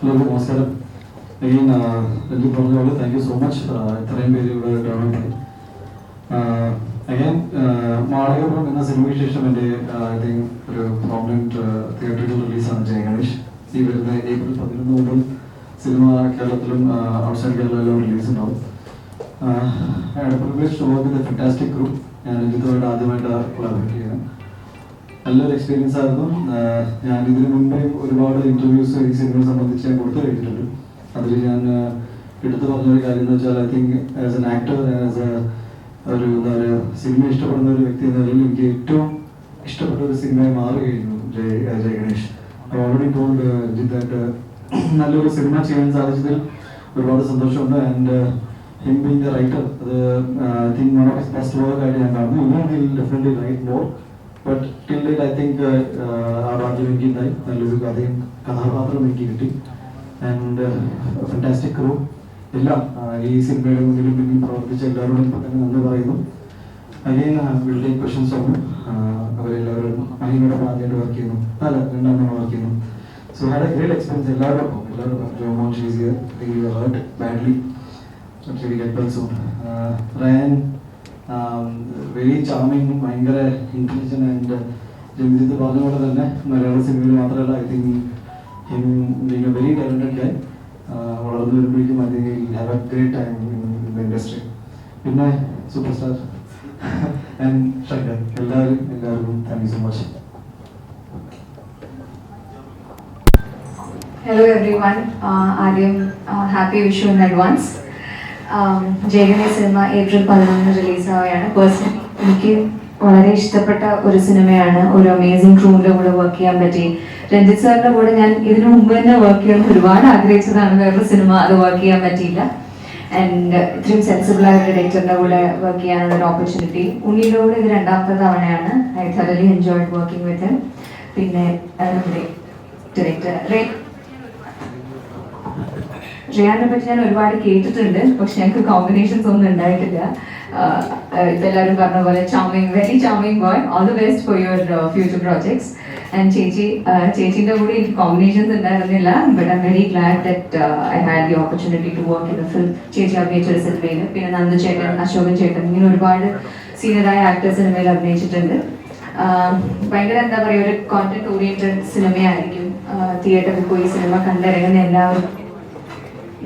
Hello, നമസ്കാരം. Again, Ranji പറഞ്ഞ പോലെ താങ്ക് യു സോ മച്ച് ഇത്രയും പേര് ഇവിടെ ഡൗൺ ആയി. Again, മാളികപ്പുറം എന്ന സിനിമയ്ക്ക് ശേഷം എൻ്റെ ഐ തിങ്ക് ഒരു പ്രോമിനൻറ്റ് തിയേറ്ററിക്കൽ റിലീസാണ് ജയ ഗണേഷ്. ഈ വരുന്ന ഏപ്രിൽ 11 മുതൽ സിനിമ കേരളത്തിലും ഔട്ട്സൈഡ് കേരളയിലും റിലീസ് ഉണ്ടാവും. Privilege to work with a fantastic group. ഞാൻ രഞ്ജിത്തുമായിട്ട് ആദ്യമായിട്ട് കൊളാബറേറ്റ് ചെയ്യുന്നത് നല്ലൊരു എക്സ്പീരിയൻസ് ആയിരുന്നു. ഞാൻ ഇതിനു മുമ്പേ ഒരുപാട് ഇന്റർവ്യൂസ് ഈ സിനിമയെ സംബന്ധിച്ച് ഞാൻ കൊടുത്തു കഴിഞ്ഞിട്ടുണ്ട്. അതിൽ ഞാൻ എടുത്തു പറഞ്ഞൊരു കാര്യം എന്ന് വെച്ചാൽ I think as an actor, as ഒരു എന്താ പറയുക സിനിമ ഇഷ്ടപ്പെടുന്ന ഒരു വ്യക്തി എന്ന നിലയിൽ എനിക്ക് ഏറ്റവും ഇഷ്ടപ്പെട്ട ഒരു സിനിമയായി മാറുകയായിരുന്നു ജയ ഗണേഷ്. ഓൾറെഡി ടോൾഡ് രഞ്ജിത്തായിട്ട് നല്ലൊരു സിനിമ ചെയ്യാൻ സാധിച്ചതിൽ ഒരുപാട് സന്തോഷമുണ്ട്. And him being the writer, അത് I think one of his best work ആയിട്ട് ഞാൻ കാണുന്നു. ഇവൻ will definitely write more. But till date I think ആ ഭാഗ്യം എനിക്ക് ഉണ്ടായി. നല്ലൊരു കഥയും കഥാപാത്രം എനിക്ക് കിട്ടി. ആൻഡ് ഫാന്റാസ്റ്റിക് ക്രൂ എല്ലാം ഈ സിനിമയുടെ മുന്നിലും പിന്നിൽ പ്രവർത്തിച്ച എല്ലാവരോടും തന്നെ നന്ദി പറയുന്നു. Again will take questions on. അവരെല്ലാവരും അനിയനോടൊപ്പം ആദ്യമായിട്ട് വർക്ക് ചെയ്യുന്നു, അല്ല രണ്ടാമത് വർക്ക് ചെയ്യുന്നു. So had a great experience. എല്ലാവരും Jomon she's here. You hurt badly. Actually get well soon. Ryan, very charming, ഭയങ്കര ഇന്റലിജന്റ് ആൻഡ് രഞ്ജിത്ത് പറഞ്ഞ പോലെ തന്നെ മലയാള സിനിമയിൽ മാത്രമല്ല I think him being a very talented guy. വളർന്നു വരുമ്പോഴേക്കും I think have a great time in the industry. പിന്നെ സൂപ്പർ സ്റ്റാർ ആൻഡ് ശങ്കർ, എല്ലാവർക്കും thank you so much. Hello everyone. ആദ്യം happy Vishu in advance. Jai Ganesh cinema April 11 റിലീസാവുകയാണ്. Personally എനിക്ക് വളരെ ഇഷ്ടപ്പെട്ട ഒരു സിനിമയാണ്. ഒരു അമേസിംഗ് ക്രൂവിൻ്റെ കൂടെ വർക്ക് ചെയ്യാൻ പറ്റി. രഞ്ജിത്ത് സാറിൻ്റെ കൂടെ ഞാൻ ഇതിനു മുമ്പ് തന്നെ വർക്ക് ചെയ്യണം ഒരുപാട് ആഗ്രഹിച്ചതാണ്. വേറൊരു സിനിമ അത് വർക്ക് ചെയ്യാൻ പറ്റിയില്ല. ആൻഡ് ഇത്രയും സെൻസിബിളായ ഒരു ഡയറക്ടറിൻ്റെ കൂടെ വർക്ക് ചെയ്യാനുള്ള ഒരു ഓപ്പർച്യൂണിറ്റി. ഉണ്ണിയുടെ കൂടെ ഇത് 2ാമത്തെ തവണയാണ്. I thoroughly enjoyed working with him. പിന്നെ നമ്മുടെ ഡയറക്ടർ റിയാനെ പറ്റി ഞാൻ ഒരുപാട് കേട്ടിട്ടുണ്ട്, പക്ഷെ ഞങ്ങൾക്ക് കോമ്പിനേഷൻസ് ഒന്നും ഉണ്ടായിട്ടില്ല. ഇപ്പം എല്ലാവരും പറഞ്ഞ പോലെ charming, very charming boy. All the best for your future projects. And ചേച്ചിൻ്റെ കൂടെ എനിക്ക് കോമ്പിനേഷൻസ് ഉണ്ടായിരുന്നില്ല. But I'm very glad that I had the opportunity to work in the film. ചേച്ചി അഭിനയിച്ച ഒരു സിനിമയിൽ, പിന്നെ നന്ദു ചേട്ടൻ, അശോകൻ ചേട്ടൻ, ഇങ്ങനെ ഒരുപാട് സീനിയറായ ആക്ടേഴ്സ് സിനിമയിൽ അഭിനയിച്ചിട്ടുണ്ട്. ഭയങ്കര എന്താ പറയുക, ഒരു കോണ്ടന്റ് ഓറിയന്റഡ് സിനിമയായിരിക്കും. തിയേറ്ററിൽ പോയി സിനിമ കണ്ടിറങ്ങുന്ന എല്ലാവരും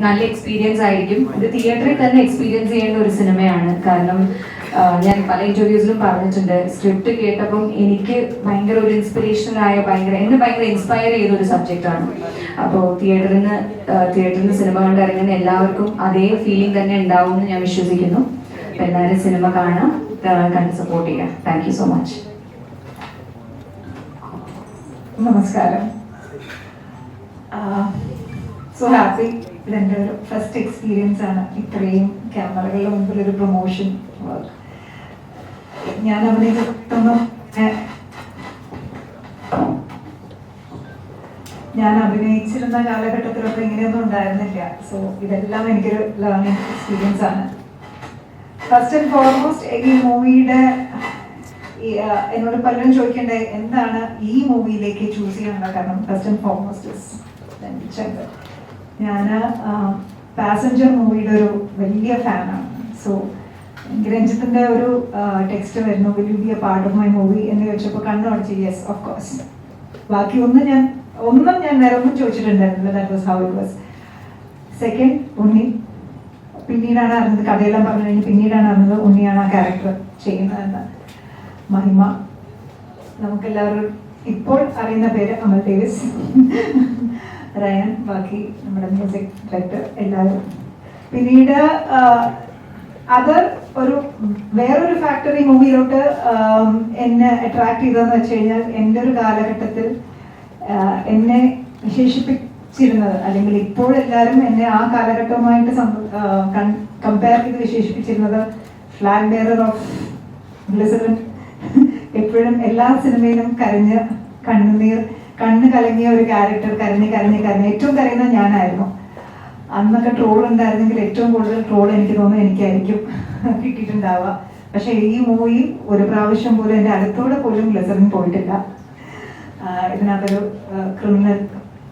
നല്ല എക്സ്പീരിയൻസ് ആയിരിക്കും. ഇത് തിയേറ്ററിൽ തന്നെ എക്സ്പീരിയൻസ് ചെയ്യേണ്ട ഒരു സിനിമയാണ്. കാരണം ഞാൻ പല ഇന്റർവ്യൂസിലും പറഞ്ഞിട്ടുണ്ട്, സ്ക്രിപ്റ്റ് കേട്ടപ്പം എനിക്ക് ഭയങ്കര ഒരു ഇൻസ്പിറേഷണൽ ആയ, എന്നെ ഭയങ്കര ഇൻസ്പയർ ചെയ്ത ഒരു സബ്ജക്റ്റാണ്. അപ്പോൾ തിയേറ്ററിൽ സിനിമ കണ്ട് ഇറങ്ങുന്ന എല്ലാവർക്കും അതേ ഫീലിംഗ് തന്നെ ഉണ്ടാവും എന്ന് ഞാൻ വിശ്വസിക്കുന്നു. അപ്പം എല്ലാവരും സിനിമ കാണാം, കണ്ട് സപ്പോർട്ട് ചെയ്യാം. Thank you so much. നമസ്കാരം. So happy. ഇതെൻ്റെ ഒരു ഫസ്റ്റ് എക്സ്പീരിയൻസ് ആണ് ഇത്രയും ക്യാമറകളുടെ മുമ്പിൽ ഒരു പ്രൊമോഷൻ വർക്ക്. ഞാൻ അഭിനയിച്ചിരുന്ന കാലഘട്ടത്തിലൊക്കെ ഇങ്ങനെയൊന്നും ഉണ്ടായിരുന്നില്ല. സോ ഇതെല്ലാം എനിക്കൊരു ലേണിംഗ് എക്സ്പീരിയൻസ് ആണ്. ഫസ്റ്റ് ആൻഡ് ഫോർമോസ്റ്റ് ഈ മൂവിയുടെ എന്നോട് പലരും ചോദിക്കേണ്ടത് എന്താണ് ഈ മൂവിയിലേക്ക് ചൂസ് ചെയ്യാനുള്ള കാരണം. ഫസ്റ്റ് ആൻഡ് ഫോർമോസ്റ്റ് ഞാൻ പാസഞ്ചർ മൂവിയുടെ ഒരു വലിയ ഫാനാണ്. സോ എനിക്ക് രഞ്ജിത്തിൻ്റെ ഒരു ടെക്സ്റ്റ് വരുന്നു, will you B A part of my movie എന്ന് ചോദിച്ചപ്പോൾ കണ്ണു അടച്ച് യെസ് ഓഫ് കോഴ്സ്. ബാക്കി ഒന്നും ഞാൻ വേറെ ഒന്നും ചോദിച്ചിട്ടുണ്ടായിരുന്നില്ല. That was how it was. Second Unni. പിന്നീടാണ് അറിഞ്ഞത്, കഥയെല്ലാം പറഞ്ഞു കഴിഞ്ഞ് പിന്നീടാണ് അറിഞ്ഞത് ഉണ്ണിയാണ് ആ ക്യാരക്ടർ ചെയ്യുന്നതെന്ന്. മഹിമ, നമുക്കെല്ലാവരും ഇപ്പോൾ അറിയുന്ന പേര് അമൽ ഡേവിസ്. റയൻ, ബാക്കി നമ്മുടെ മ്യൂസിക് ഡയറക്ടർ എല്ലാവരും. പിന്നീട് വേറൊരു ഫാക്ടറി മൂവിയിലോട്ട് എന്നെ അട്രാക്ട് ചെയ്തതെന്ന് വെച്ച് കഴിഞ്ഞാൽ, എൻ്റെ ഒരു കാലഘട്ടത്തിൽ എന്നെ വിശേഷിപ്പിച്ചിരുന്നത്, അല്ലെങ്കിൽ ഇപ്പോഴെല്ലാവരും എന്നെ ആ കാലഘട്ടവുമായിട്ട് കമ്പയർ ചെയ്ത് വിശേഷിപ്പിച്ചിരുന്നത് ഫ്ലാഗ് ബെയറർ ഓഫ് ഗ്ലിസറിൻ. എപ്പോഴും എല്ലാ സിനിമയിലും കണ്ണ് കലങ്ങിയ ഒരു ക്യാരക്ടർ, കരഞ്ഞ് ഏറ്റവും കരയുന്ന ഞാനായിരുന്നു. അന്നൊക്കെ ട്രോൾ ഉണ്ടായിരുന്നെങ്കിൽ ഏറ്റവും കൂടുതൽ ട്രോൾ എനിക്ക് തോന്നുന്നു എനിക്കായിരിക്കും കിട്ടിയിട്ടുണ്ടാവുക. പക്ഷെ ഈ മൂവി ഒരു പ്രാവശ്യം പോലും എൻ്റെ അടുത്തൂടെ പോലും ഗ്ലിസറിൻ പോയിട്ടില്ല. ഇതിനകത്തൊരു ക്രിമിനൽ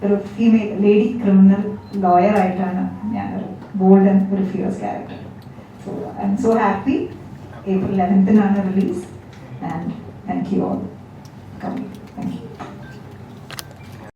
ഒരു ഫീമെയിൽ ലേഡി ക്രിമിനൽ ലോയർ ആയിട്ടാണ് ഞാനൊരു ബോൾഡ് ആൻഡ് ഒരു fears character. So I M so happy. April 11th release, and thank you all coming.